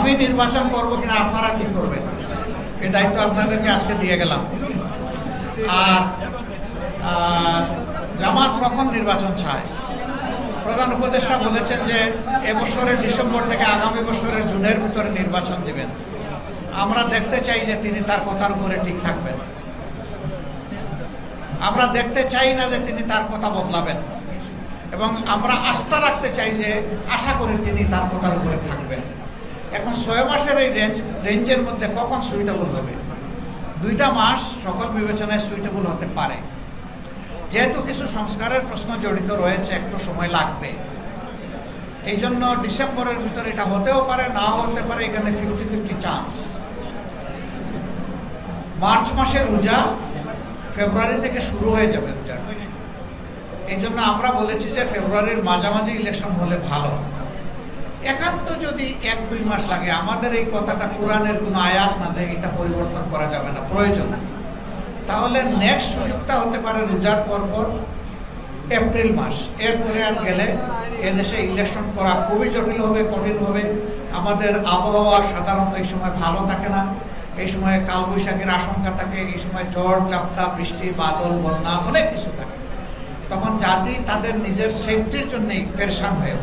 আমি নির্বাচন করবো কিনা আপনারা ঠিক করবেন, এই দায়িত্ব আপনাদেরকে আজকে দিয়ে গেলাম। আর জামাত কখন নির্বাচন চায়? প্রধান উপদেষ্টা বলেছেন যে এবছরের ডিসেম্বর থেকে আগামী বছরের জুনের ভিতরে নির্বাচন দিবেন। আমরা দেখতে চাই যে তিনি তার কথার উপরে ঠিক থাকবেন। আমরা দেখতে চাই না যে তিনি তার কথা বদলাবেন, এবং আমরা আস্থা রাখতে চাই যে আশা করি তিনি তার কথার উপরে থাকবেন। এখন 6 মাসের এই রেঞ্জের মধ্যে কখন সুইটেবল হবে? 2টা মাস সকল বিবেচনায় সুইটেবল হতে পারে। যেহেতু কিছু সংস্কারের প্রশ্ন জড়িত রয়েছে, একটু সময় লাগবে। এই জন্য ডিসেম্বরের ভিতরে এটা হতেও পারে, নাও হতে পারে, এখানে 50-50 চান্স। মার্চ মাসে রোজা, ফেব্রুয়ারি থেকে শুরু হয়ে যাবে রোজা। এই জন্য আমরা বলেছি যে ফেব্রুয়ারির মাঝামাঝি ইলেকশন হলে ভালো। একান্ত যদি 1-2 মাস লাগে, আমাদের এই কথাটা কোরআনের কোনো আয়াত না যে এটা পরিবর্তন করা যাবে না, প্রয়োজন, তাহলে নেক্সট সুযোগটা হতে পারে রোজার পর এপ্রিল মাস। এরপরে আর গেলে এদেশে ইলেকশন করা খুবই জটিল হবে, কঠিন হবে। আমাদের আবহাওয়া সাধারণত এই সময় ভালো থাকে না, এই সময় কালবৈশাখীর আশঙ্কা থাকে, এই সময় ঝড় ঝাপটা, বৃষ্টি, বাদল, বন্যা, অনেক কিছু থাকে। তখন জাতি তাদের নিজের সেফটির জন্যই পেরেশান হয়ে